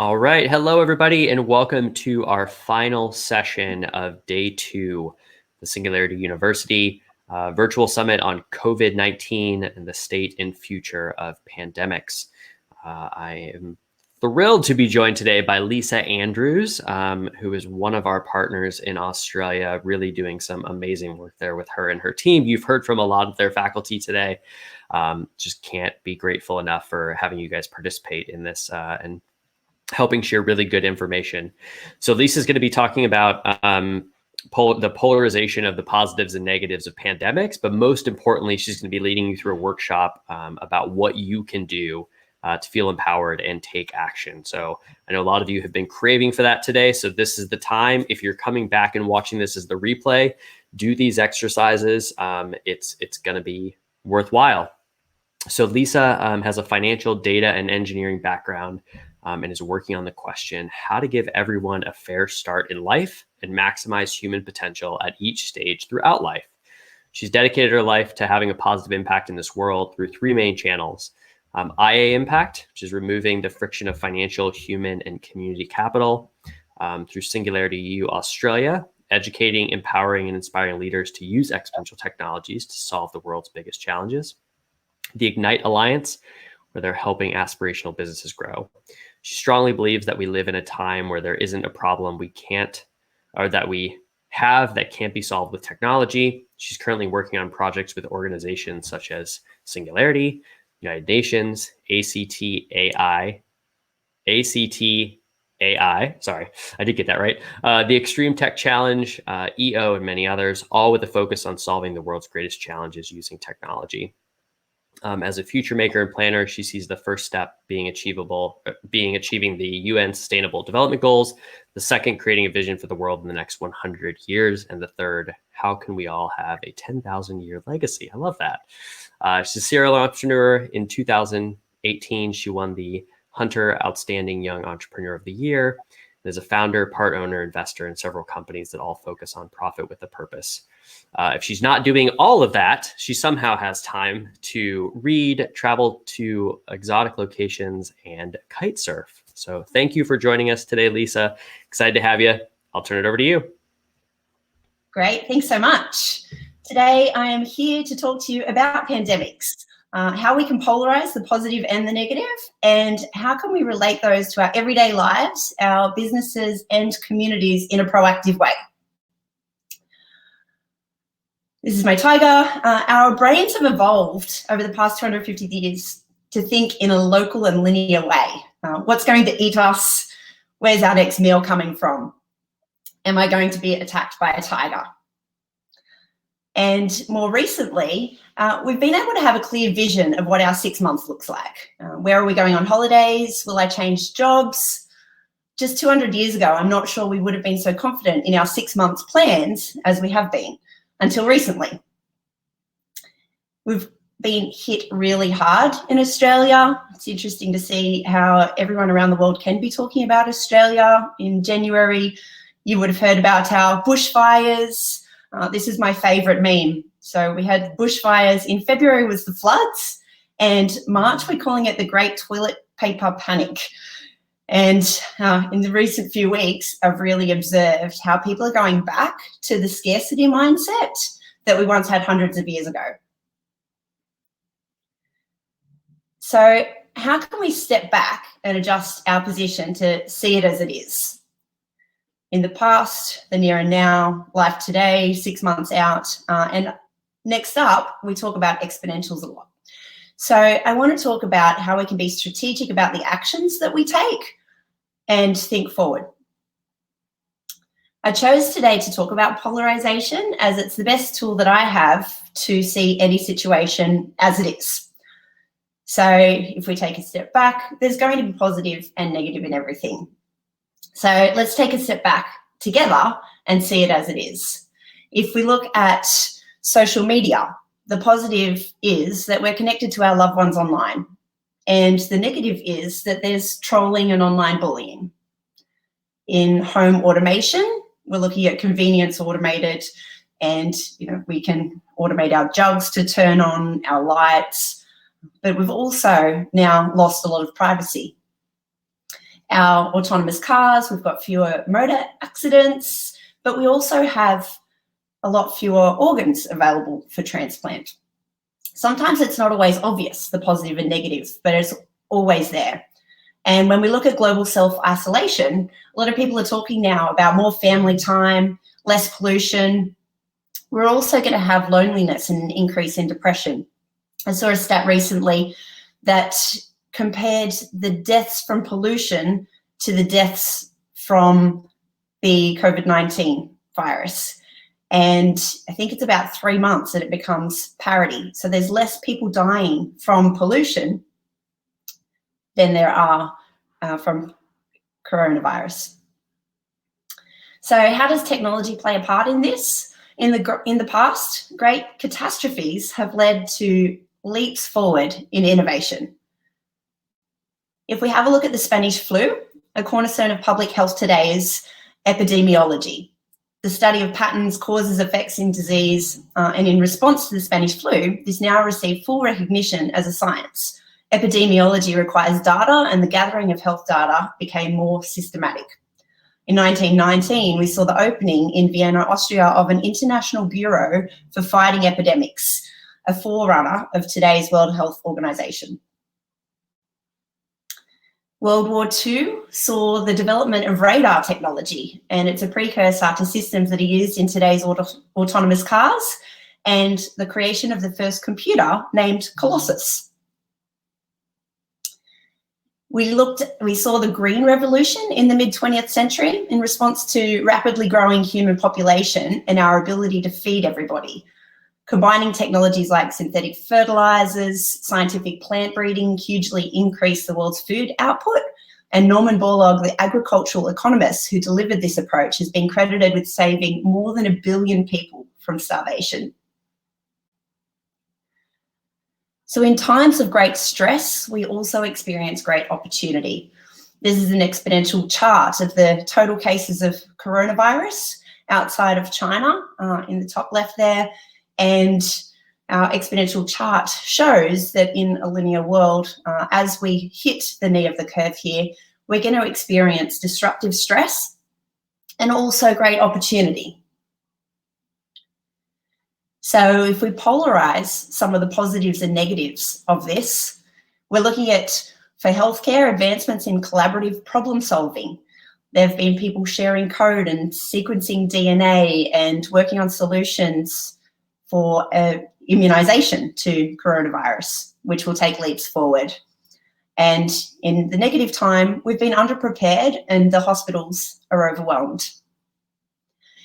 All right. Hello, everybody, and welcome to our final session of day 2, the Singularity University virtual summit on COVID-19 and the state and future of pandemics. I am thrilled to be joined today by Lisa Andrews, who is one of our partners in Australia, really doing some amazing work there with her and her team. You've heard from a lot of their faculty today. Just can't be grateful enough for having you guys participate in this and helping share really good information. So Lisa's going to be talking about the polarization of the positives and negatives of pandemics, but most importantly, she's going to be leading you through a workshop about what you can do to feel empowered and take action. So I know a lot of you have been craving for that today. So this is the time. If you're coming back and watching this as the replay, do these exercises. It's going to be worthwhile. So Lisa has a financial data and engineering background and is working on the question, how to give everyone a fair start in life and maximize human potential at each stage throughout life. She's dedicated her life to having a positive impact in this world through 3 main channels. IA Impact, which is removing the friction of financial, human, and community capital. Through Singularity EU Australia, educating, empowering, and inspiring leaders to use exponential technologies to solve the world's biggest challenges. The Ignite Alliance, where they're helping aspirational businesses grow. She strongly believes that we live in a time where there isn't a problem we can't, or that we have that can't be solved with technology. She's currently working on projects with organizations such as Singularity, United Nations, ACT AI, sorry, I did get that right. The Extreme Tech Challenge, EO, and many others, all with a focus on solving the world's greatest challenges using technology. As a future maker and planner, she sees the first step being achieving the UN Sustainable Development Goals. The second, creating a vision for the world in the next 100 years. And the third, how can we all have a 10,000-year legacy? I love that. She's a serial entrepreneur. In 2018, she won the Hunter Outstanding Young Entrepreneur of the Year. And is a founder, part owner, investor in several companies that all focus on profit with a purpose. If she's not doing all of that, she somehow has time to read, travel to exotic locations, and kite surf. So thank you for joining us today, Lisa. Excited to have you. I'll turn it over to you. Great. Thanks so much. Today, I am here to talk to you about pandemics, how we can polarize the positive and the negative, and how can we relate those to our everyday lives, our businesses, and communities in a proactive way. This is my tiger. Our brains have evolved over the past 250 years to think in a local and linear way. What's going to eat us? Where's our next meal coming from? Am I going to be attacked by a tiger? And more recently, we've been able to have a clear vision of what our 6 months looks like. Where are we going on holidays? Will I change jobs? Just 200 years ago, I'm not sure we would have been so confident in our 6 months plans as we have been. Until recently. We've been hit really hard in Australia. It's interesting to see how everyone around the world can be talking about Australia. In January, you would have heard about our bushfires. This is my favorite meme. So we had bushfires. In February was the floods, and March we're calling it the Great Toilet Paper Panic. And in the recent few weeks, I've really observed how people are going back to the scarcity mindset that we once had hundreds of years ago. So how can we step back and adjust our position to see it as it is? In the past, the near and now, life today, 6 months out, and next up, we talk about exponentials a lot. So I want to talk about how we can be strategic about the actions that we take and think forward. I chose today to talk about polarization as it's the best tool that I have to see any situation as it is. So if we take a step back, there's going to be positive and negative in everything. So let's take a step back together and see it as it is. If we look at social media, the positive is that we're connected to our loved ones online. And the negative is that there's trolling and online bullying. In home automation, we're looking at convenience automated, and we can automate our jugs to turn on, our lights, but we've also now lost a lot of privacy. our autonomous cars, we've got fewer motor accidents, but we also have a lot fewer organs available for transplant. Sometimes it's not always obvious, the positive and negative, but it's always there. And when we look at global self-isolation, a lot of people are talking now about more family time, less pollution. We're also going to have loneliness and an increase in depression. I saw a stat recently that compared the deaths from pollution to the deaths from the COVID-19 virus. And I think it's about 3 months that it becomes parity. So there's less people dying from pollution than there are from coronavirus. So how does technology play a part in this? In the past, great catastrophes have led to leaps forward in innovation. If we have a look at the Spanish flu, a cornerstone of public health today is epidemiology, the study of patterns, causes, effects in disease, and in response to the Spanish flu, this now received full recognition as a science. Epidemiology requires data, and the gathering of health data became more systematic. In 1919, we saw the opening in Vienna, Austria, of an international bureau for fighting epidemics, a forerunner of today's World Health Organization. World War II saw the development of radar technology, and it's a precursor to systems that are used in today's autonomous cars, and the creation of the first computer named Colossus. We saw the green revolution in the mid-20th century in response to rapidly growing human population and our ability to feed everybody. Combining technologies like synthetic fertilizers, scientific plant breeding hugely increased the world's food output. And Norman Borlaug, the agricultural economist who delivered this approach, has been credited with saving more than 1 billion people from starvation. So in times of great stress, we also experience great opportunity. This is an exponential chart of the total cases of coronavirus outside of China in the top left there. And our exponential chart shows that in a linear world, as we hit the knee of the curve here, we're going to experience disruptive stress and also great opportunity. So if we polarize some of the positives and negatives of this, we're looking at, for healthcare, advancements in collaborative problem solving. There have been people sharing code and sequencing DNA and working on solutions for immunization to coronavirus, which will take leaps forward. And in the negative time, we've been underprepared and the hospitals are overwhelmed.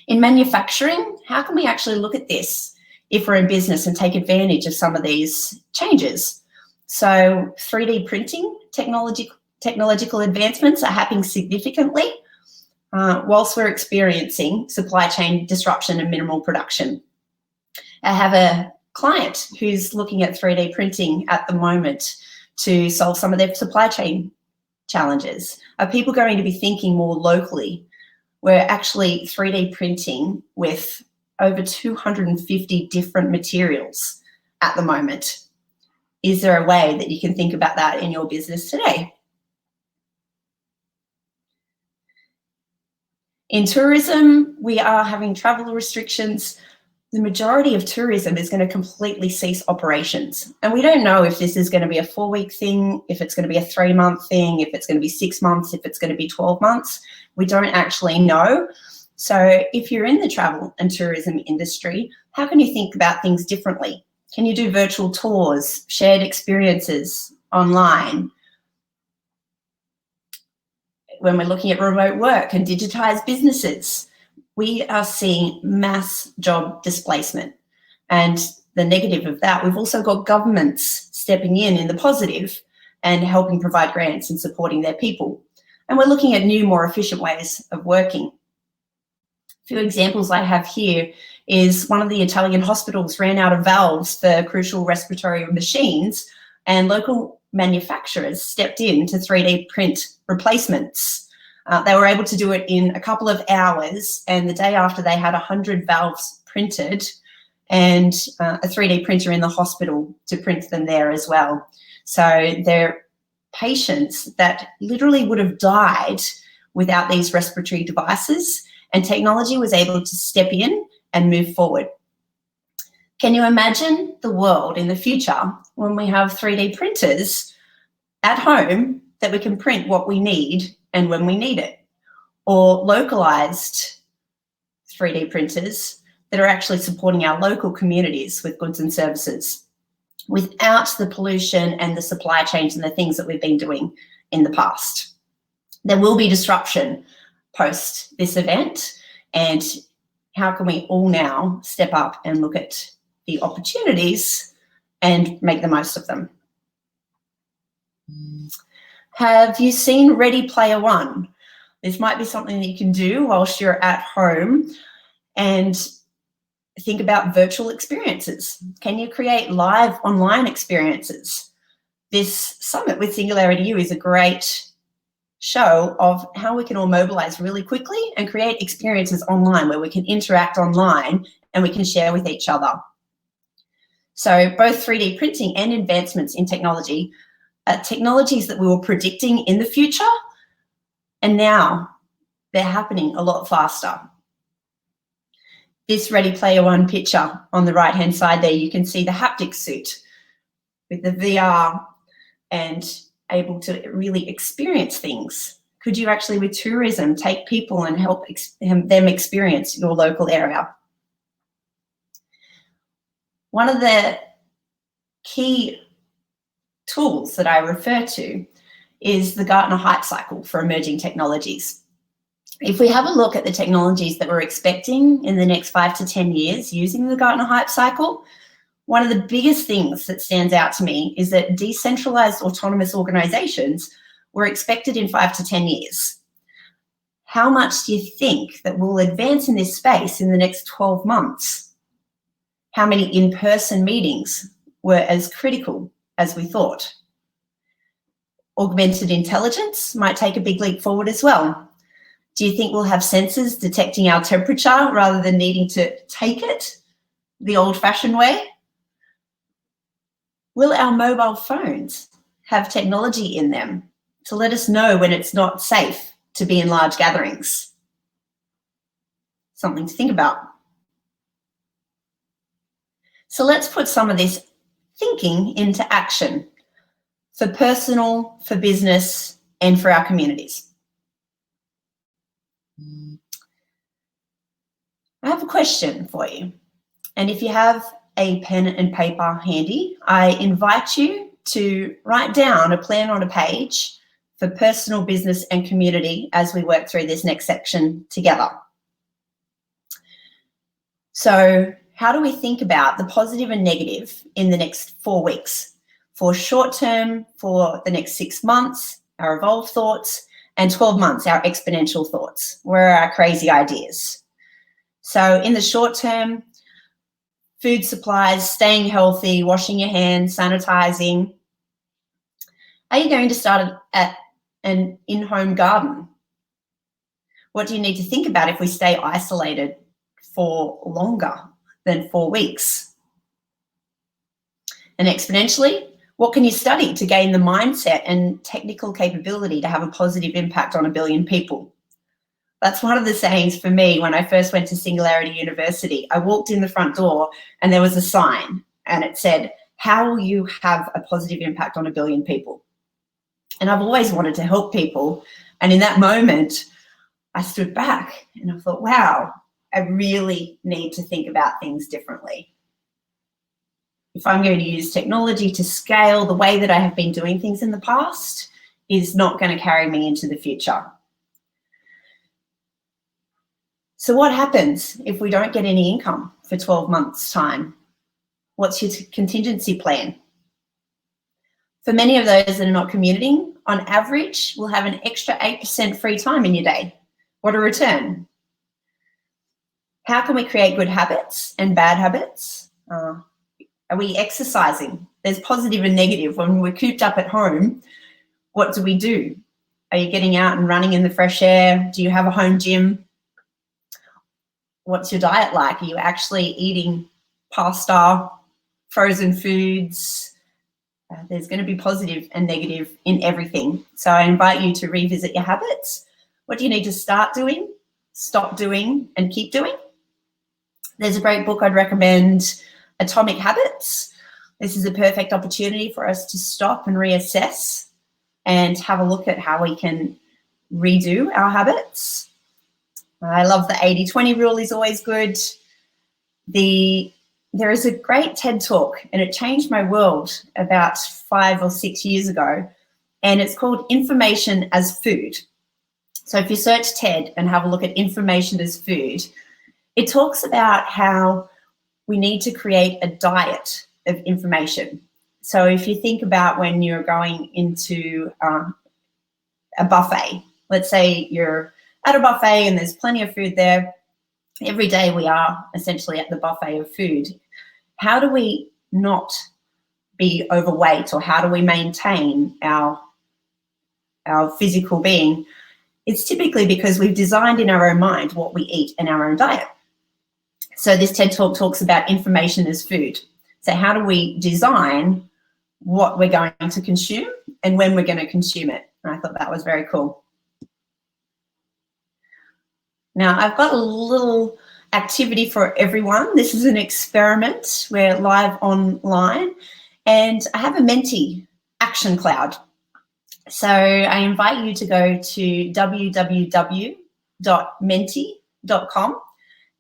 In manufacturing, how can we actually look at this if we're in business and take advantage of some of these changes? So 3D printing technological advancements are happening significantly whilst we're experiencing supply chain disruption and minimal production. I have a client who's looking at 3D printing at the moment to solve some of their supply chain challenges. Are people going to be thinking more locally? We're actually 3D printing with over 250 different materials at the moment. Is there a way that you can think about that in your business today? In tourism, we are having travel restrictions. The majority of tourism is going to completely cease operations. And we don't know if this is going to be a 4-week thing, if it's going to be a 3-month thing, if it's going to be 6 months, if it's going to be 12 months. We don't actually know. So if you're in the travel and tourism industry, how can you think about things differently? Can you do virtual tours, shared experiences online? When we're looking at remote work and digitized businesses, we are seeing mass job displacement. And the negative of that, we've also got governments stepping in the positive and helping provide grants and supporting their people. And we're looking at new, more efficient ways of working. A few examples I have here is one of the Italian hospitals ran out of valves for crucial respiratory machines, and local manufacturers stepped in to 3D print replacements. They were able to do it in a couple of hours, and the day after they had 100 valves printed and a 3D printer in the hospital to print them there as well. So they're patients that literally would have died without these respiratory devices, and technology was able to step in and move forward. Can you imagine the world in the future when we have 3D printers at home that we can print what we need and when we need it, or localized 3D printers that are actually supporting our local communities with goods and services without the pollution and the supply chains and the things that we've been doing in the past? There will be disruption post this event, and how can we all now step up and look at the opportunities and make the most of them? Have you seen Ready Player One? This might be something that you can do whilst you're at home and think about virtual experiences. Can you create live online experiences? This summit with Singularity U is a great show of how we can all mobilize really quickly and create experiences online where we can interact online and we can share with each other. So both 3D printing and advancements in technology are technologies that we were predicting in the future, and now they're happening a lot faster. This Ready Player One picture on the right-hand side there, you can see the haptic suit with the VR and able to really experience things. Could you actually, with tourism, take people and help them experience your local area? One of the key tools that I refer to is the Gartner hype cycle for emerging technologies. If we have a look at the technologies that we're expecting in the next 5 to 10 years using the Gartner hype cycle, one of the biggest things that stands out to me is that decentralized autonomous organizations were expected in 5 to 10 years. How much do you think that will advance in this space in the next 12 months? How many in-person meetings were as critical as we thought? Augmented intelligence might take a big leap forward as well. Do you think we'll have sensors detecting our temperature rather than needing to take it the old-fashioned way? Will our mobile phones have technology in them to let us know when it's not safe to be in large gatherings? Something to think about. So let's put some of this thinking into action for personal, for business, and for our communities. I have a question for you. And if you have a pen and paper handy, I invite you to write down a plan on a page for personal, business, and community as we work through this next section together. So how do we think about the positive and negative in the next 4 weeks? For short term, for the next 6 months, our evolved thoughts, and 12 months, our exponential thoughts. Where are our crazy ideas? So in the short term, food supplies, staying healthy, washing your hands, sanitizing. Are you going to start at an in-home garden? What do you need to think about if we stay isolated for longer than 4 weeks? And exponentially, what can you study to gain the mindset and technical capability to have a positive impact on 1 billion people? That's one of the sayings for me when I first went to Singularity University. I walked in the front door and there was a sign and it said, how will you have a positive impact on 1 billion people? And I've always wanted to help people. And in that moment, I stood back and I thought, wow, I really need to think about things differently. If I'm going to use technology to scale, the way that I have been doing things in the past is not going to carry me into the future. So what happens if we don't get any income for 12 months' time? What's your contingency plan? For many of those that are not commuting, on average, we'll have an extra 8% free time in your day. What a return. How can we create good habits and bad habits? Are we exercising? There's positive and negative. When we're cooped up at home, what do? Are you getting out and running in the fresh air? Do you have a home gym? What's your diet like? Are you actually eating pasta, frozen foods, There's going to be positive and negative in everything. So I invite you to revisit your habits. What do you need to start doing, stop doing, and keep doing? There's a great book I'd recommend, Atomic Habits. This is a perfect opportunity for us to stop and reassess and have a look at how we can redo our habits. I love the 80-20 rule is always good. There is a great TED Talk, and it changed my world about 5 or 6 years ago, and it's called Information as Food. So if you search TED and have a look at information as food, it talks about how we need to create a diet of information. So if you think about when you're going into a buffet, let's say you're at a buffet and there's plenty of food there. Every day we are essentially at the buffet of food. How do we not be overweight, or how do we maintain our physical being? It's typically because we've designed in our own mind what we eat in our own diet. So this TED Talk talks about information as food. So how do we design what we're going to consume and when we're going to consume it? And I thought that was very cool. Now, I've got a little activity for everyone. This is an experiment. We're live online, and I have a Menti action cloud. So I invite you to go to www.menti.com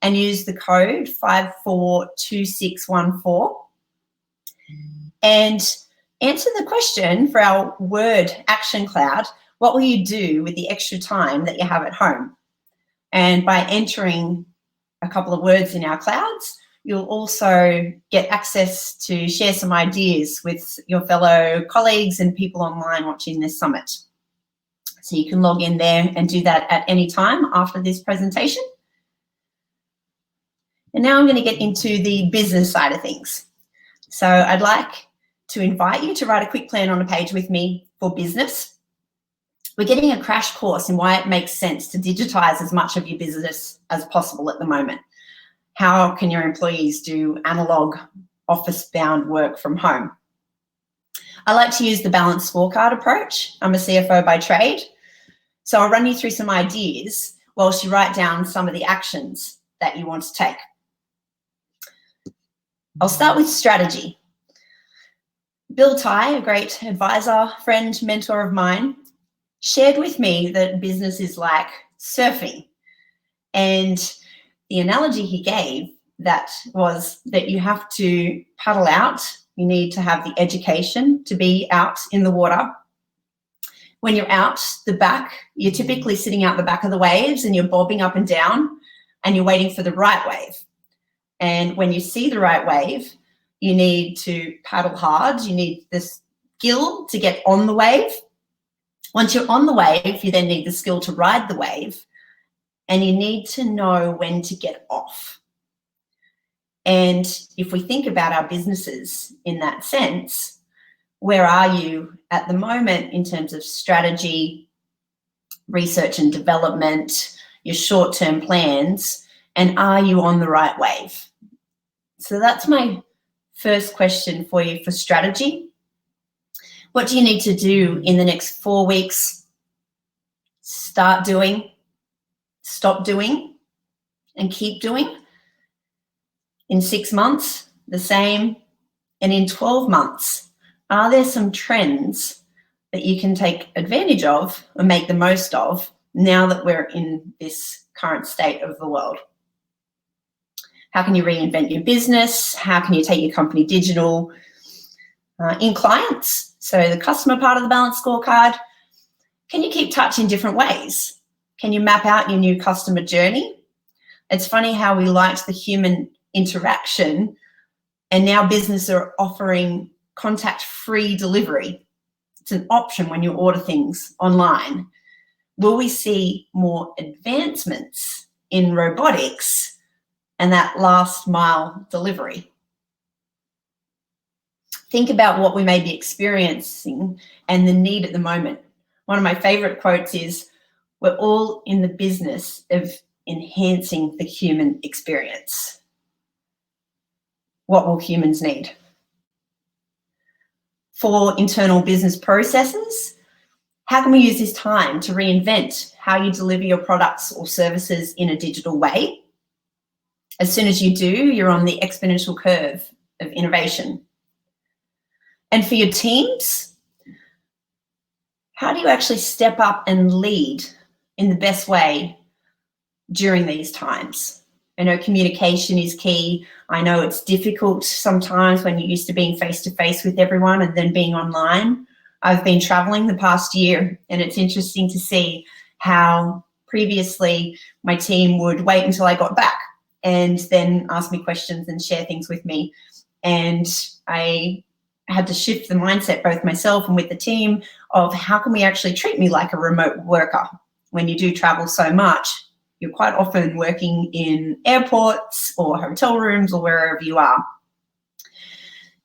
and use the code 542614 and answer the question for our word action cloud. What will you do with the extra time that you have at home? And by entering a couple of words in our clouds, you'll also get access to share some ideas with your fellow colleagues and people online watching this summit. So you can log in there and do that at any time after this presentation. And now I'm going to get into the business side of things. So I'd like to invite you to write a quick plan on a page with me for business. We're getting a crash course in why it makes sense to digitize as much of your business as possible at the moment. How can your employees do analog office-bound work from home? I like to use the balanced scorecard approach. I'm a CFO by trade. So I'll run you through some ideas whilst you write down some of the actions that you want to take. I'll start with strategy. Bill Ty, a great advisor, friend, mentor of mine, shared with me that business is like surfing. And the analogy he gave that was that you have to paddle out. You need to have the education to be out in the water. When you're out the back, you're typically sitting out the back of the waves and you're bobbing up and down and you're waiting for the right wave. And when you see the right wave, you need to paddle hard. You need the skill to get on the wave. Once you're on the wave, you then need the skill to ride the wave, and you need to know when to get off. And if we think about our businesses in that sense, where are you at the moment in terms of strategy, research and development, your short-term plans, and are you on the right wave? So that's my first question for you for strategy. What do you need to do in the next 4 weeks? Start doing, stop doing, and keep doing. In 6 months, the same. And in 12 months, are there some trends that you can take advantage of or make the most of now that we're in this current state of the world? How can you reinvent your business? How can you take your company digital? In clients, so the customer part of the balanced scorecard, can you keep touch in different ways? Can you map out your new customer journey? It's funny how we liked the human interaction, and now businesses are offering contact-free delivery. It's an option when you order things online. Will we see more advancements in robotics and that last mile delivery? Think about what we may be experiencing and the need at the moment. One of my favorite quotes is, we're all in the business of enhancing the human experience. What will humans need? for internal business processes. How can we use this time to reinvent how you deliver your products or services in a digital way? As soon as you do, you're on the exponential curve of innovation. And for your teams, how do you actually step up and lead in the best way during these times? I know communication is key. I know it's difficult sometimes when you're used to being face-to-face with everyone and then being online. I've been traveling the past year, and it's interesting to see how previously my team would wait until I got back and then ask me questions and share things with me. And I had to shift the mindset, both myself and with the team, of how can we actually treat me like a remote worker? When you do travel so much, you're quite often working in airports or hotel rooms or wherever you are.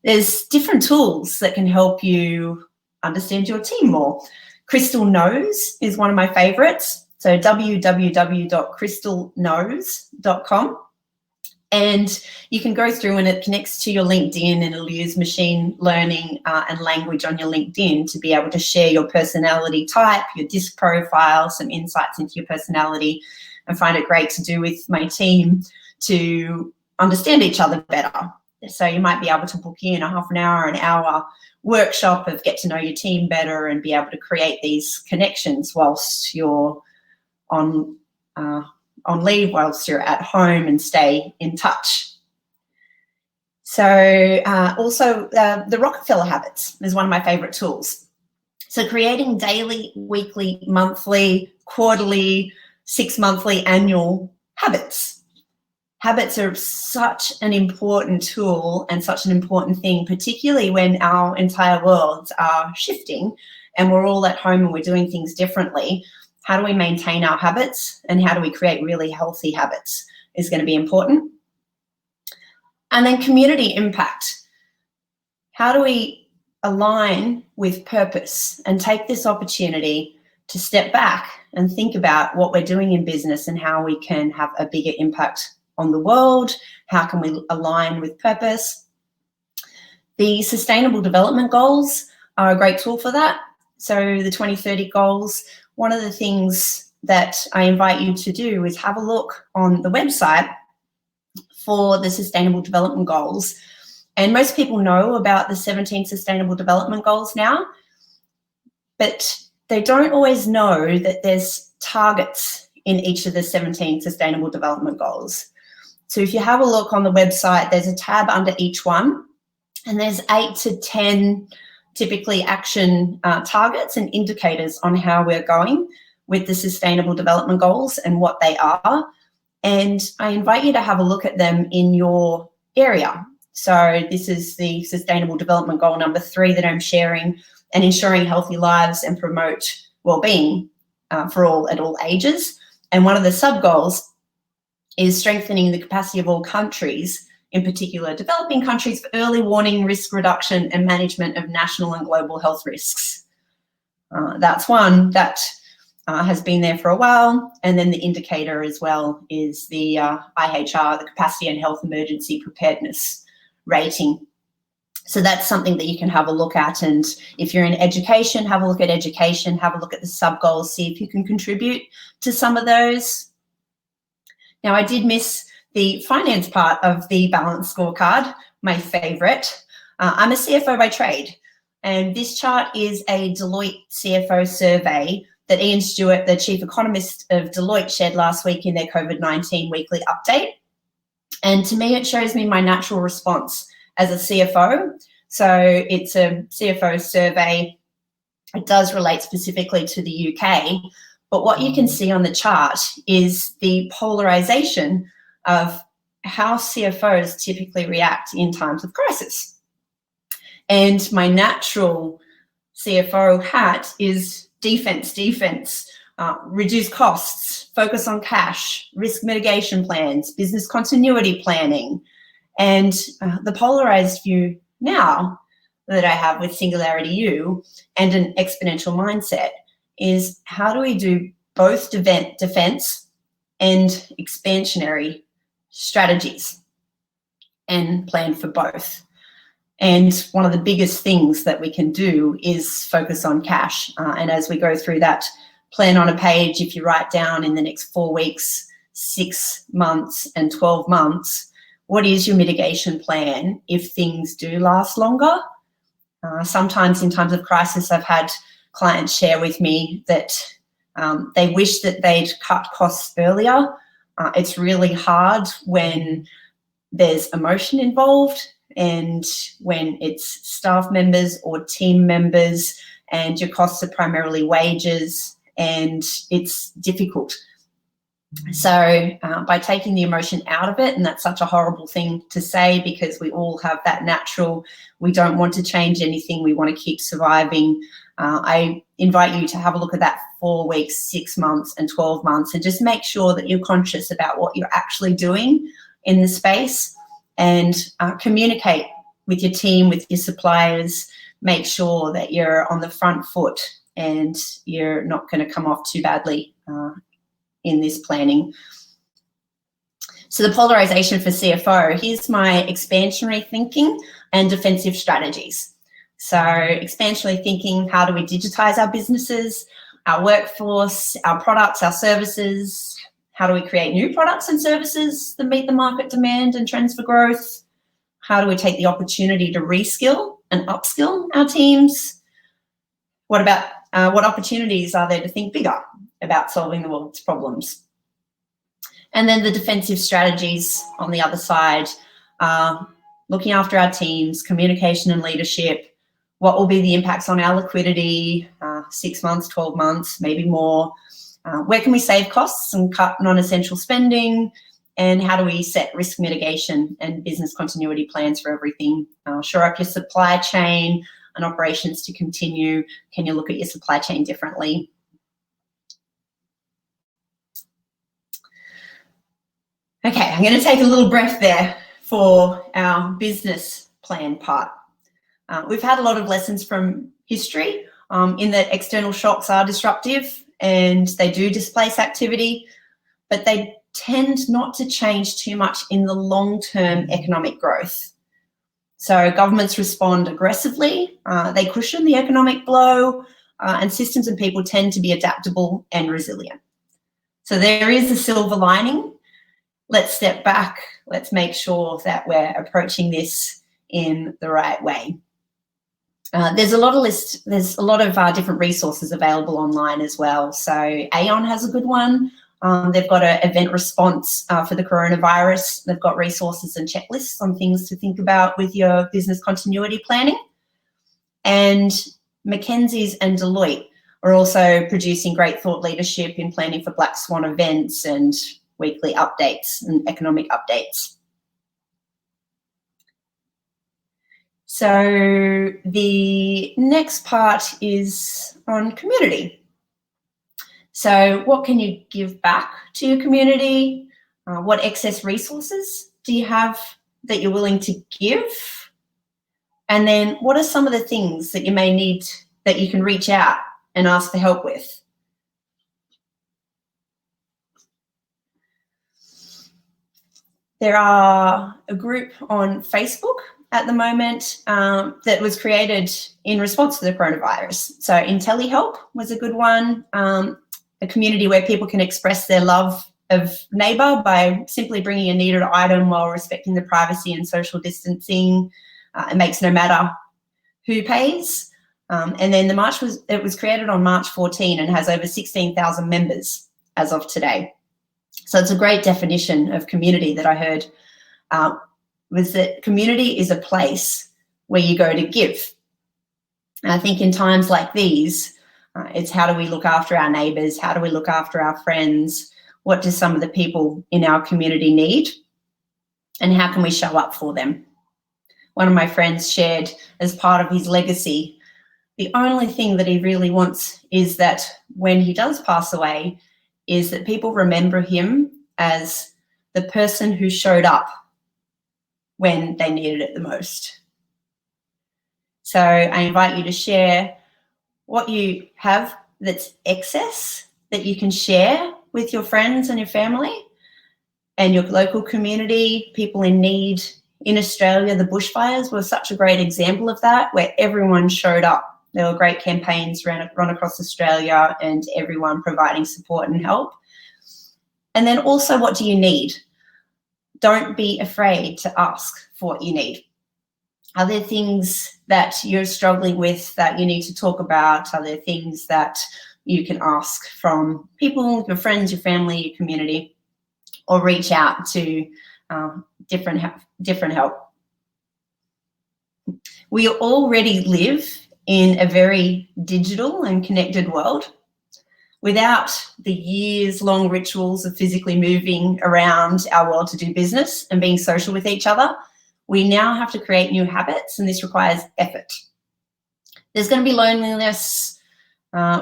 There's different tools that can help you understand your team more. Crystal Knows is one of my favorites. So www.crystalknows.com. And you can go through and it connects to your LinkedIn, and it'll use machine learning and language on your LinkedIn to be able to share your personality type, your DISC profile, some insights into your personality. I find it great to do with my team to understand each other better. So you might be able to book in a half an hour workshop of get to know your team better and be able to create these connections whilst you're on leave, whilst you're at home, and stay in touch. So also the Rockefeller habits is one of my favorite tools. So creating daily, weekly, monthly, quarterly, 6-monthly, annual habits. Habits are such an important tool and such an important thing, particularly when our entire worlds are shifting and we're all at home and we're doing things differently. How do we maintain our habits, and how do we create really healthy habits is going to be important. And then community impact. How do we align with purpose and take this opportunity to step back and think about what we're doing in business and how we can have a bigger impact on the world? How can we align with purpose? The Sustainable Development Goals are a great tool for that. So the 2030 goals, one of the things that I invite you to do is have a look on the website for the Sustainable Development Goals. And most people know about the 17 Sustainable Development Goals now, but they don't always know that there's targets in each of the 17 Sustainable Development Goals. So if you have a look on the website, there's a tab under each one, and there's 8 to 10 typically action targets and indicators on how we're going with the Sustainable Development Goals and what they are. And I invite you to have a look at them in your area. So this is the Sustainable Development Goal number 3 that I'm sharing, and ensuring healthy lives and promote well-being for all at all ages. And one of the sub-goals is strengthening the capacity of all countries, in particular developing countries, for early warning, risk reduction and management of national and global health risks. That's one that has been there for a while. And then the indicator as well is the IHR, the Capacity and Health Emergency Preparedness Rating. So that's something that you can have a look at. And if you're in education, have a look at education, have a look at the sub-goals, see if you can contribute to some of those. Now, I did miss the finance part of the balance scorecard, my favorite. I'm a CFO by trade, and this chart is a Deloitte CFO survey that Ian Stewart, the chief economist of Deloitte, shared last week in their COVID-19 weekly update. And to me, it shows me my natural response as a CFO. So it's a CFO survey. It does relate specifically to the UK, but what you can see on the chart is the polarization of how CFOs typically react in times of crisis. And my natural CFO hat is defense, reduce costs, focus on cash, risk mitigation plans, business continuity planning. And the polarized view now that I have with Singularity U and an exponential mindset is, how do we do both defense and expansionary strategies and plan for both? And one of the biggest things that we can do is focus on cash. And as we go through that plan on a page, if you write down in the next 4 weeks, 6 months and 12 months, what is your mitigation plan if things do last longer? Sometimes in times of crisis, I've had clients share with me that they wish that they'd cut costs earlier. It's really hard when there's emotion involved and when it's staff members or team members and your costs are primarily wages, and it's difficult. So by taking the emotion out of it, and that's such a horrible thing to say because we all have that natural, we don't want to change anything, we want to keep surviving. I invite you to have a look at that 4 weeks, 6 months and 12 months and just make sure that you're conscious about what you're actually doing in the space, and communicate with your team, with your suppliers. Make sure that you're on the front foot and you're not going to come off too badly in this planning. So the polarization for CFO, here's my expansionary thinking and defensive strategies. So expansionary thinking, how do we digitize our businesses, our workforce, our products, our services? How do we create new products and services that meet the market demand and trends for growth? How do we take the opportunity to reskill and upskill our teams? What about what opportunities are there to think bigger about solving the world's problems? And then the defensive strategies on the other side, looking after our teams, communication and leadership. What will be the impacts on our liquidity, 6 months, 12 months, maybe more? Where can we save costs and cut non-essential spending? And how do we set risk mitigation and business continuity plans for everything? Shore up your supply chain and operations to continue. Can you look at your supply chain differently? Okay, I'm going to take a little breath there for our business plan part. We've had a lot of lessons from history in that external shocks are disruptive and they do displace activity, but they tend not to change too much in the long-term economic growth. So governments respond aggressively, they cushion the economic blow, and systems and people tend to be adaptable and resilient. So there is a silver lining. Let's step back. Let's make sure that we're approaching this in the right way. There's a lot of different resources available online as well. So Aon has a good one. They've got an event response for the coronavirus. They've got resources and checklists on things to think about with your business continuity planning. And McKinsey's and Deloitte are also producing great thought leadership in planning for Black Swan events and weekly updates and economic updates. So the next part is on community. So what can you give back to your community? What excess resources do you have that you're willing to give? And then what are some of the things that you may need that you can reach out and ask for help with? There are a group on Facebook at the moment that was created in response to the coronavirus. So IntelliHelp was a good one, a community where people can express their love of neighbour by simply bringing a needed item while respecting the privacy and social distancing. It makes no matter who pays. And then it was created on March 14 and has over 16,000 members as of today. So it's a great definition of community that I heard was that community is a place where you go to give. And I think in times like these, it's how do we look after our neighbours? How do we look after our friends? What do some of the people in our community need? And how can we show up for them? One of my friends shared as part of his legacy, the only thing that he really wants is that when he does pass away, is that people remember him as the person who showed up when they needed it the most. So I invite you to share what you have that's excess that you can share with your friends and your family and your local community, people in need In Australia, the bushfires were such a great example of that, where everyone showed up. There were great campaigns run across Australia and everyone providing support and help. And then also, what do you need? Don't be afraid to ask for what you need. Are there things that you're struggling with that you need to talk about? Are there things that you can ask from people, your friends, your family, your community, or reach out to different help? We already live in a very digital and connected world. Without the years-long rituals of physically moving around our world to do business and being social with each other, we now have to create new habits, and this requires effort. There's going to be loneliness.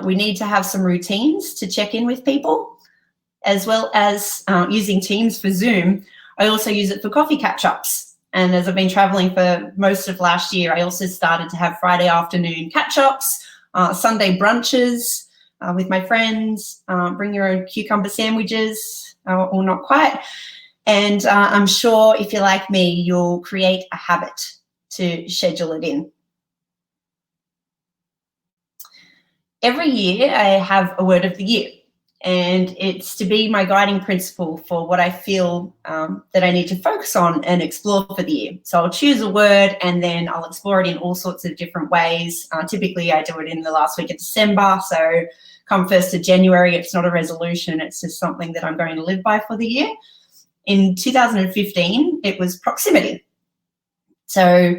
We need to have some routines to check in with people, as well as using Teams for Zoom. I also use it for coffee catch-ups. And as I've been traveling for most of last year, I also started to have Friday afternoon catch-ups, Sunday brunches with my friends, bring your own cucumber sandwiches, or not quite. And I'm sure if you're like me, you'll create a habit to schedule it in. Every year I have a word of the year, and it's to be my guiding principle for what I feel that I need to focus on and explore for the year. So I'll choose a word and then I'll explore it in all sorts of different ways. Typically I do it in the last week of December. So come 1st of January, it's not a resolution, it's just something that I'm going to live by for the year. In 2015, it was proximity. So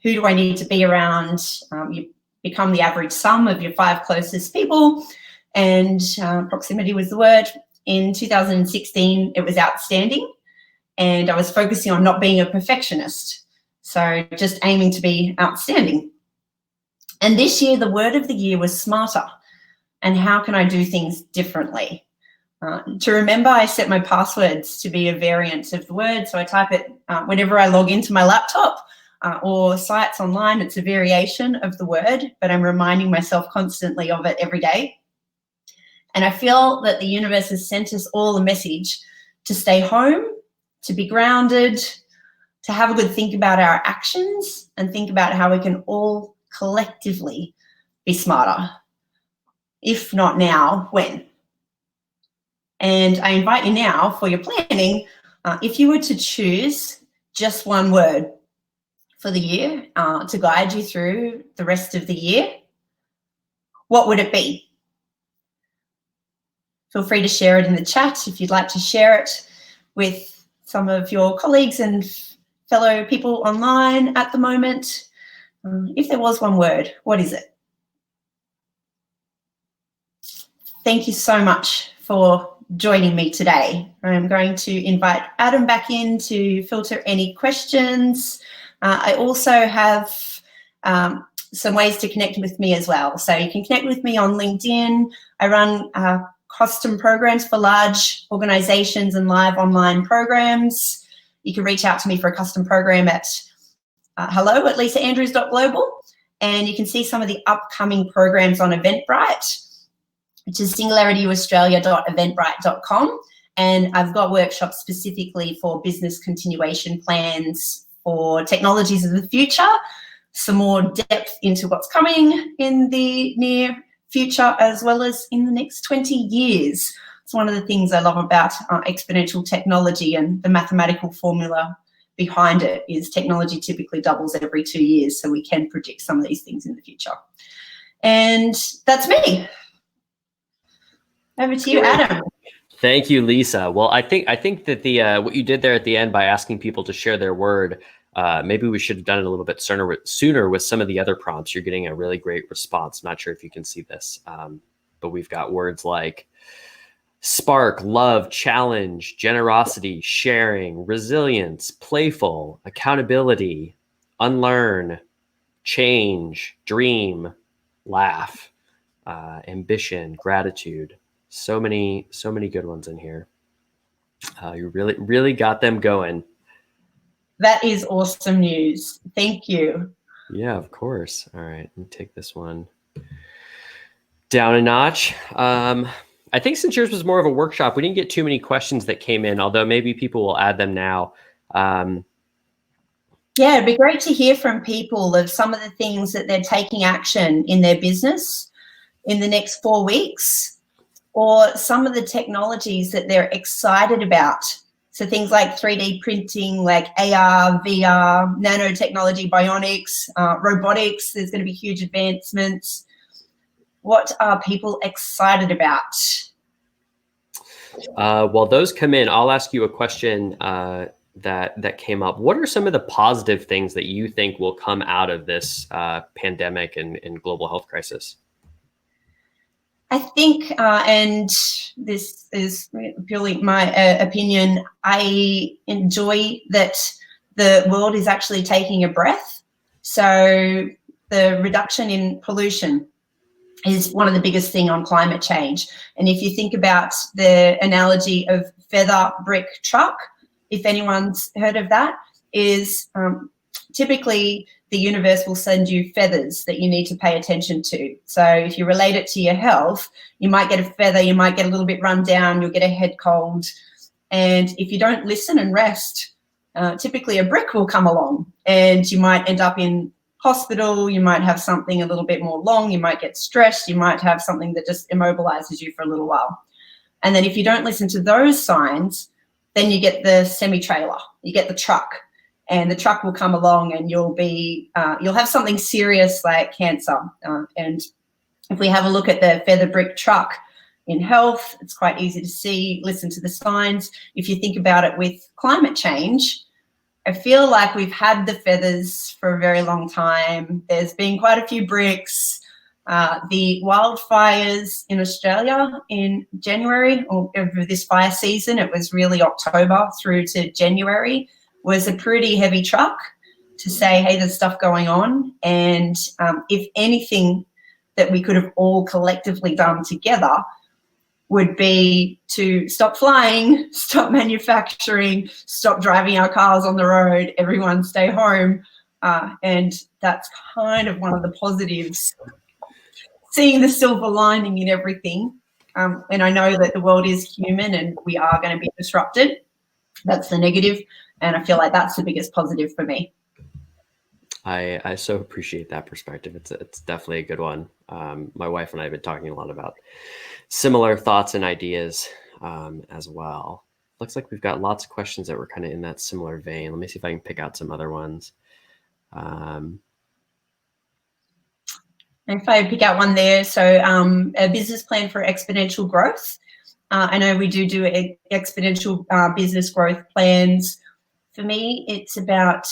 who do I need to be around? You become the average sum of your 5 closest people, and proximity was the word. In 2016, it was outstanding, and I was focusing on not being a perfectionist. So just aiming to be outstanding. And this year, the word of the year was smarter. And how can I do things differently? To remember, I set my passwords to be a variant of the word. So I type it whenever I log into my laptop or sites online. It's a variation of the word, but I'm reminding myself constantly of it every day. And I feel that the universe has sent us all a message to stay home, to be grounded, to have a good think about our actions and think about how we can all collectively be smarter. If not now, when? And I invite you now for your planning, if you were to choose just one word for the year to guide you through the rest of the year, what would it be? Feel free to share it in the chat if you'd like to share it with some of your colleagues and fellow people online at the moment. If there was one word, what is it? Thank you so much for joining me today. I'm going to invite Adam back in to filter any questions. I also have some ways to connect with me as well. So you can connect with me on LinkedIn. I run custom programs for large organizations and live online programs. You can reach out to me for a custom program at hello@lisaandrews.global, and you can see some of the upcoming programs on Eventbrite, which is singularityaustralia.eventbrite.com. And I've got workshops specifically for business continuation plans for technologies of the future, some more depth into what's coming in the near future, as well as in the next 20 years. It's one of the things I love about exponential technology, and the mathematical formula behind it is technology typically doubles every 2 years, so we can predict some of these things in the future. And that's me. Over to you, Adam. Thank you, Lisa. Well, I think that the what you did there at the end by asking people to share their word, maybe we should have done it a little bit sooner with some of the other prompts. You're getting a really great response. I'm not sure if you can see this, but we've got words like spark, love, challenge, generosity, sharing, resilience, playful, accountability, unlearn, change, dream, laugh, ambition, gratitude. So many good ones in here. You really got them going. That is awesome news. Thank you. Yeah, of course. All right, let me take this one down a notch. I think since yours was more of a workshop, we didn't get too many questions that came in, although maybe people will add them now. Yeah, it'd be great to hear from people of some of the things that they're taking action in their business in the next 4 weeks, or some of the technologies that they're excited about. So things like 3D printing, like AR, VR, nanotechnology, bionics, robotics, there's going to be huge advancements. What are people excited about? While those come in, I'll ask you a question that came up. What are some of the positive things that you think will come out of this pandemic and global health crisis? I think, and this is purely my opinion, I enjoy that the world is actually taking a breath. So the reduction in pollution is one of the biggest thing on climate change. And if you think about the analogy of feather brick truck, if anyone's heard of that, is typically the universe will send you feathers that you need to pay attention to. So if you relate it to your health, you might get a feather, you might get a little bit run down, you'll get a head cold. And if you don't listen and rest, typically a brick will come along and you might end up in hospital, you might have something a little bit more long, you might get stressed, you might have something that just immobilizes you for a little while. And then if you don't listen to those signs, then you get the semi-trailer, you get the truck, and the truck will come along and you'll have something serious like cancer. And if we have a look at the feather brick truck in health, it's quite easy to see, listen to the signs. If you think about it with climate change, I feel like we've had the feathers for a very long time. There's been quite a few bricks. The wildfires in Australia in January, or over this fire season, it was really October through to January, was a pretty heavy truck to say, hey, there's stuff going on. And if anything that we could have all collectively done together would be to stop flying, stop manufacturing, stop driving our cars on the road, everyone stay home. And that's kind of one of the positives, seeing the silver lining in everything. And I know that the world is human and we are going to be disrupted. That's the negative. And I feel like that's the biggest positive for me. I so appreciate that perspective. It's definitely a good one. My wife and I have been talking a lot about similar thoughts and ideas as well. Looks like we've got lots of questions that were kind of in that similar vein. Let me see if I can pick out some other ones. If I pick out one there, so a business plan for exponential growth. I know we do exponential business growth plans. For me, it's about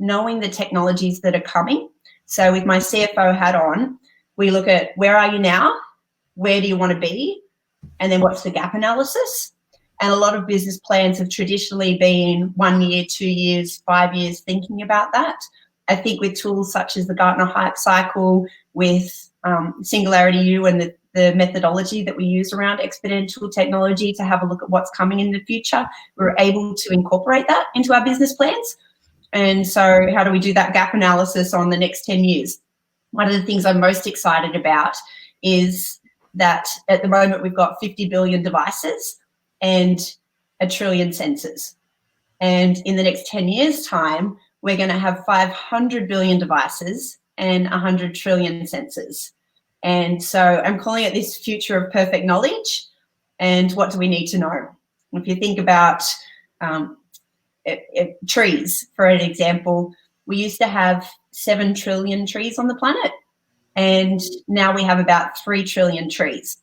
knowing the technologies that are coming. So with my CFO hat on, we look at where are you now, where do you want to be, and then what's the gap analysis. And a lot of business plans have traditionally been 1 year, 2 years, 5 years thinking about that. I think with tools such as the Gartner hype cycle, with Singularity U and the methodology that we use around exponential technology to have a look at what's coming in the future, we're able to incorporate that into our business plans. And so how do we do that gap analysis on the next 10 years? One of the things I'm most excited about is that at the moment we've got 50 billion devices and 1 trillion sensors. And in the next 10 years' time, we're going to have 500 billion devices and 100 trillion sensors. And so I'm calling it this future of perfect knowledge. And what do we need to know? If you think about trees, for an example, we used to have 7 trillion trees on the planet, and now we have about 3 trillion trees.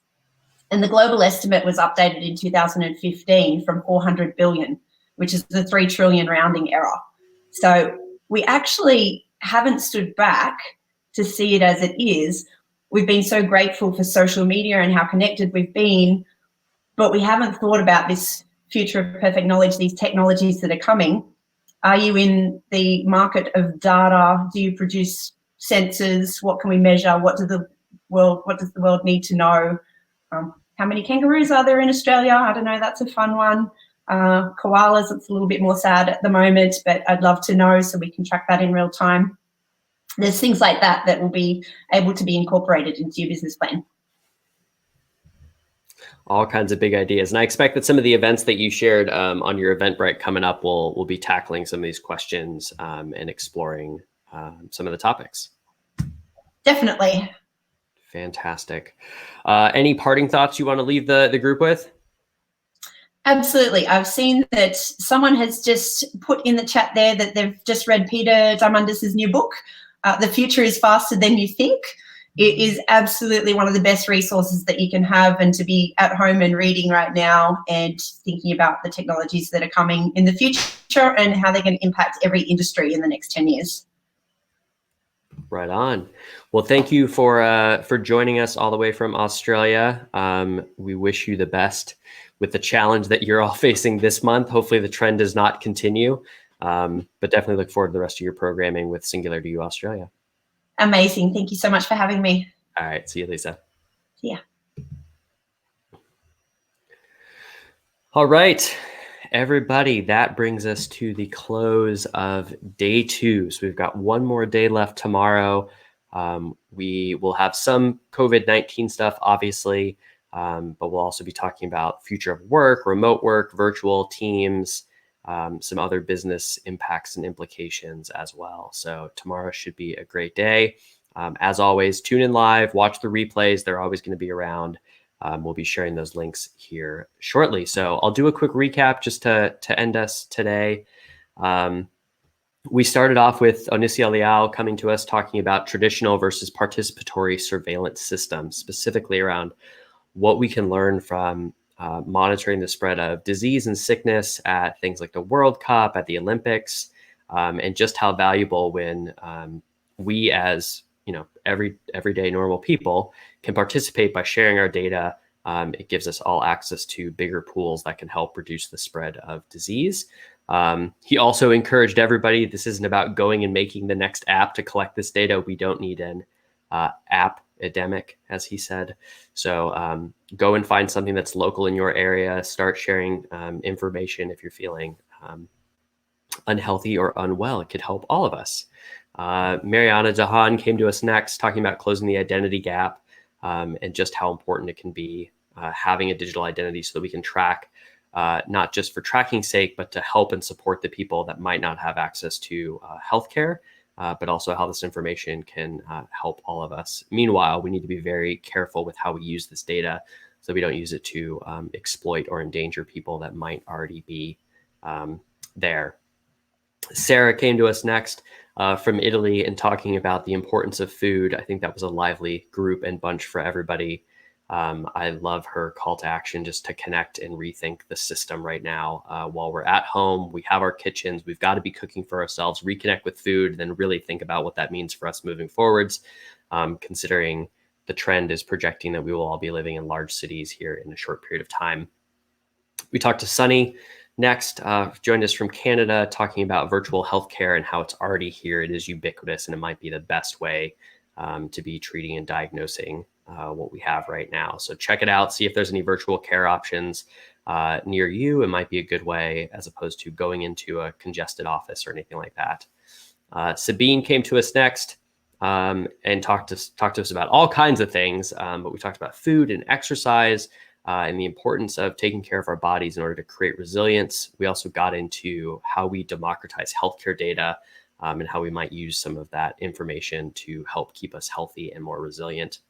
And the global estimate was updated in 2015 from 400 billion, which is the 3 trillion rounding error. So we actually haven't stood back to see it as it is. We've been so grateful for social media and how connected we've been, but we haven't thought about this future of perfect knowledge, these technologies that are coming. Are you in the market of data? Do you produce sensors? What can we measure? What does the world need to know? How many kangaroos are there in Australia? I don't know, that's a fun one. Koalas, it's a little bit more sad at the moment, but I'd love to know so we can track that in real time. There's things like that that will be able to be incorporated into your business plan. All kinds of big ideas. And I expect that some of the events that you shared on your Eventbrite coming up will be tackling some of these questions and exploring some of the topics. Definitely. Fantastic. Any parting thoughts you want to leave the group with? Absolutely. I've seen that someone has just put in the chat there that they've just read Peter Diamandis' new book, The Future is Faster Than You Think. It is absolutely one of the best resources that you can have, and to be at home and reading right now and thinking about the technologies that are coming in the future and how they're going to impact every industry in the next 10 years. Right on. Well, thank you for joining us all the way from Australia. We wish you the best with the challenge that you're all facing this month. Hopefully the trend does not continue, but definitely look forward to the rest of your programming with Singularity U Australia. Amazing. Thank you so much for having me. All right. See you, Lisa. See ya. All right, everybody, that brings us to the close of day 2. So we've got one more day left tomorrow. We will have some COVID-19 stuff, obviously, but we'll also be talking about future of work, remote work, virtual teams, some other business impacts and implications as well. So tomorrow should be a great day. As always, tune in live, watch the replays. They're always going to be around. We'll be sharing those links here shortly. So I'll do a quick recap just to end us today. We started off with Onicia Leal coming to us talking about traditional versus participatory surveillance systems, specifically around what we can learn from monitoring the spread of disease and sickness at things like the World Cup, at the Olympics, and just how valuable when we as everyday normal people can participate by sharing our data. It gives us all access to bigger pools that can help reduce the spread of disease. He also encouraged everybody, this isn't about going and making the next app to collect this data. We don't need an app epidemic, as he said. So go and find something that's local in your area. Start sharing information if you're feeling unhealthy or unwell. It could help all of us. Mariana Jahan came to us next, talking about closing the identity gap and just how important it can be having a digital identity so that we can track, not just for tracking's sake, but to help and support the people that might not have access to healthcare, but also how this information can help all of us. Meanwhile, we need to be very careful with how we use this data so we don't use it to exploit or endanger people that might already be there. Sarah came to us next from Italy and talking about the importance of food. I think that was a lively group and bunch for everybody. I love her call to action just to connect and rethink the system right now. While we're at home, we have our kitchens, we've got to be cooking for ourselves, reconnect with food, then really think about what that means for us moving forwards, considering the trend is projecting that we will all be living in large cities here in a short period of time. We talked to Sunny next, joined us from Canada, talking about virtual healthcare and how it's already here. It is ubiquitous, and it might be the best way to be treating and diagnosing what we have right now. So check it out, see if there's any virtual care options near you. It might be a good way as opposed to going into a congested office or anything like that. Sabine came to us next and talked to us about all kinds of things, but we talked about food and exercise, and the importance of taking care of our bodies in order to create resilience. We also got into how we democratize healthcare data and how we might use some of that information to help keep us healthy and more resilient.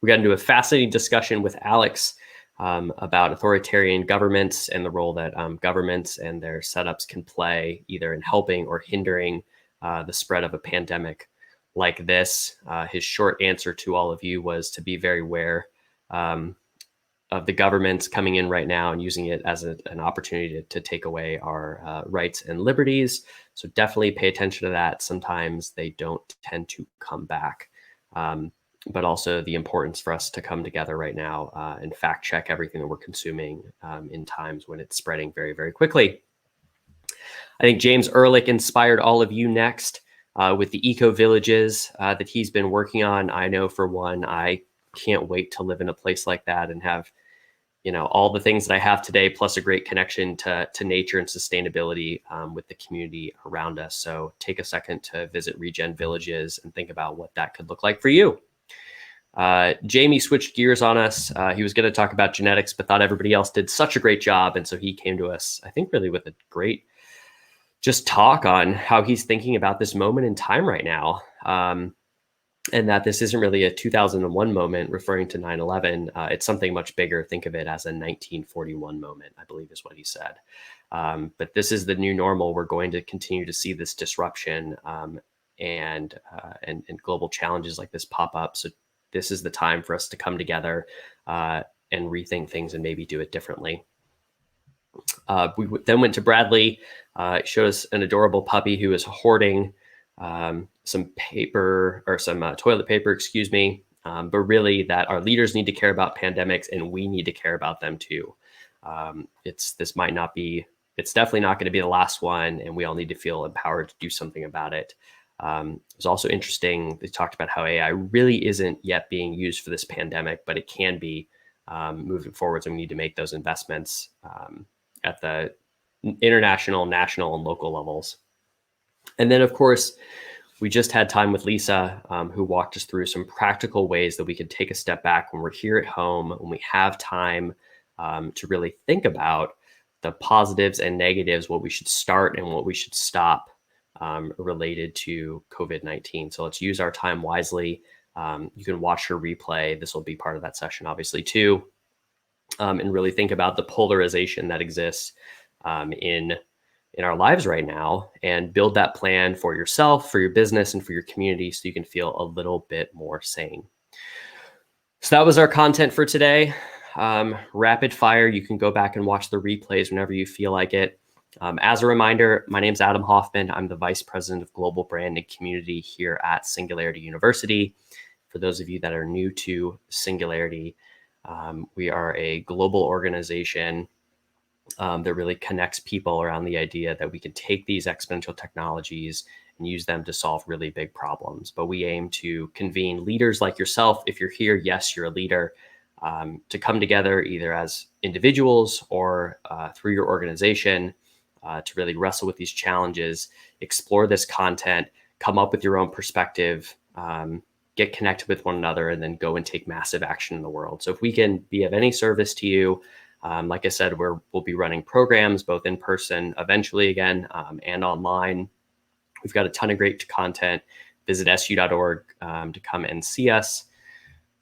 We got into a fascinating discussion with Alex about authoritarian governments and the role that governments and their setups can play either in helping or hindering the spread of a pandemic like this. His short answer to all of you was to be very aware of the governments coming in right now and using it as an opportunity to take away our rights and liberties. So definitely pay attention to that. Sometimes they don't tend to come back, but also the importance for us to come together right now and fact check everything that we're consuming in times when it's spreading very, very quickly. I think James Ehrlich inspired all of you next with the eco villages that he's been working on. I know for one, I can't wait to live in a place like that and have all the things that I have today, plus a great connection to nature and sustainability with the community around us. So take a second to visit Regen Villages and think about what that could look like for you. Jamie switched gears on us. He was going to talk about genetics, but thought everybody else did such a great job. And so he came to us, I think, really with a great just talk on how he's thinking about this moment in time right now. And that this isn't really a 2001 moment referring to 9/11. It's something much bigger. Think of it as a 1941 moment, I believe is what he said. But this is the new normal. We're going to continue to see this disruption and global challenges like this pop up. So this is the time for us to come together and rethink things and maybe do it differently. We then went to Bradley. It showed us an adorable puppy who was hoarding some paper or some toilet paper, excuse me. But really that our leaders need to care about pandemics and we need to care about them too. It's definitely not going to be the last one, and we all need to feel empowered to do something about it. It was also interesting. They talked about how AI really isn't yet being used for this pandemic, but it can be moving forward. So we need to make those investments at the international, national, and local levels. And then, of course, we just had time with Lisa, who walked us through some practical ways that we could take a step back when we're here at home, when we have time to really think about the positives and negatives, what we should start and what we should stop related to COVID-19. So let's use our time wisely. You can watch her replay. This will be part of that session, obviously, too, and really think about the polarization that exists in our lives right now and build that plan for yourself, for your business, and for your community so you can feel a little bit more sane. So that was our content for today. Rapid fire, you can go back and watch the replays whenever you feel like it. As a reminder, my name's Adam Hoffman. I'm the Vice President of Global Brand and Community here at Singularity University. For those of you that are new to Singularity, we are a global organization that really connects people around the idea that we can take these exponential technologies and use them to solve really big problems. But we aim to convene leaders like yourself. If you're here, yes, you're a leader, to come together either as individuals or through your organization to really wrestle with these challenges, explore this content, come up with your own perspective, get connected with one another, and then go and take massive action in the world. So if we can be of any service to you, like I said, we'll be running programs both in person eventually again and online. We've got a ton of great content. Visit su.org to come and see us.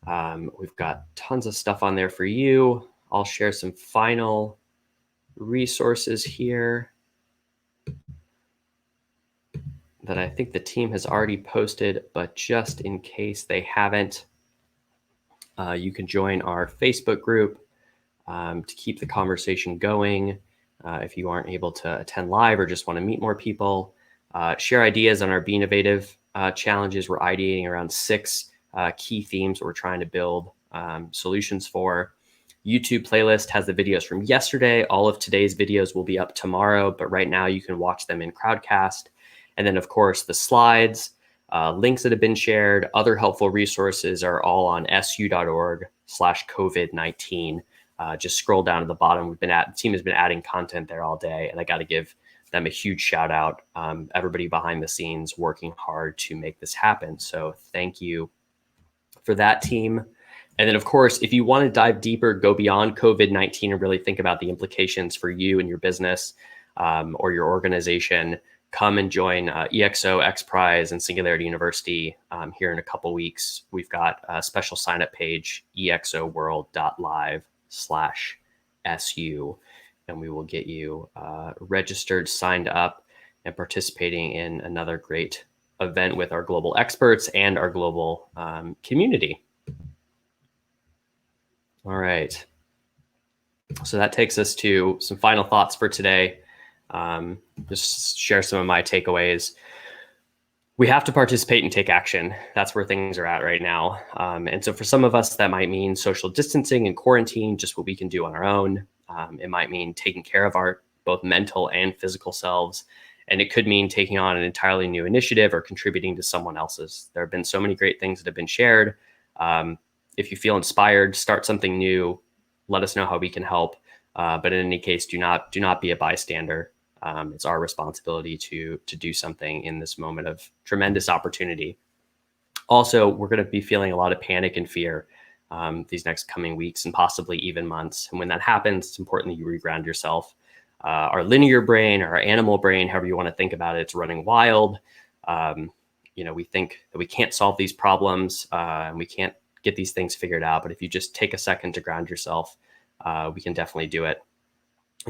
We've got tons of stuff on there for you. I'll share some final resources here that I think the team has already posted, but just in case they haven't, you can join our Facebook group to keep the conversation going. If you aren't able to attend live or just want to meet more people, share ideas on our Be Innovative challenges. We're ideating around 6 key themes that we're trying to build solutions for. YouTube playlist has the videos from yesterday. All of today's videos will be up tomorrow, but right now you can watch them in Crowdcast. And then, of course, the slides, links that have been shared, other helpful resources are all on su.org/COVID-19. Just scroll down to the bottom. The team has been adding content there all day, and I got to give them a huge shout out. Everybody behind the scenes working hard to make this happen. So thank you for that, team. And then, of course, if you want to dive deeper, go beyond COVID-19 and really think about the implications for you and your business or your organization, come and join EXO, XPRIZE, and Singularity University here in a couple weeks. We've got a special sign-up page, exoworld.live/SU, and we will get you registered, signed up, and participating in another great event with our global experts and our global community. All right. So that takes us to some final thoughts for today. Just share some of my takeaways. We have to participate and take action. That's where things are at right now. And so for some of us, that might mean social distancing and quarantine, just what we can do on our own. It might mean taking care of our both mental and physical selves. And it could mean taking on an entirely new initiative or contributing to someone else's. There have been so many great things that have been shared. If you feel inspired, start something new, let us know how we can help. But in any case, do not be a bystander. It's our responsibility to do something in this moment of tremendous opportunity. Also, we're going to be feeling a lot of panic and fear these next coming weeks and possibly even months. And when that happens, it's important that you reground yourself. Our linear brain, or our animal brain, however you want to think about it, it's running wild. We think that we can't solve these problems and we can't get these things figured out. But if you just take a second to ground yourself, we can definitely do it.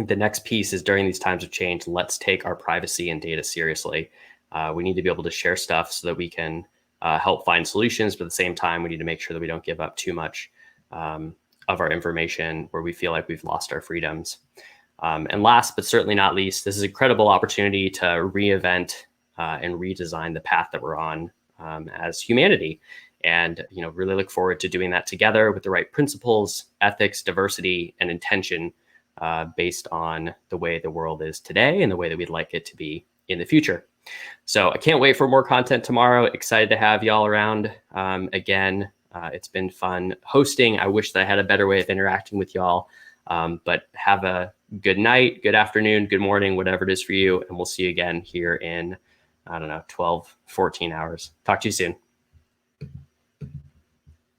The next piece is, during these times of change, let's take our privacy and data seriously. We need to be able to share stuff so that we can help find solutions, but at the same time, we need to make sure that we don't give up too much of our information where we feel like we've lost our freedoms. And last, but certainly not least, this is an incredible opportunity to reinvent and redesign the path that we're on as humanity. And really look forward to doing that together with the right principles, ethics, diversity, and intention based on the way the world is today and the way that we'd like it to be in the future. So I can't wait for more content tomorrow. Excited to have y'all around again. It's been fun hosting. I wish that I had a better way of interacting with y'all, but have a good night, good afternoon, good morning, whatever it is for you. And we'll see you again here in, 12, 14 hours. Talk to you soon.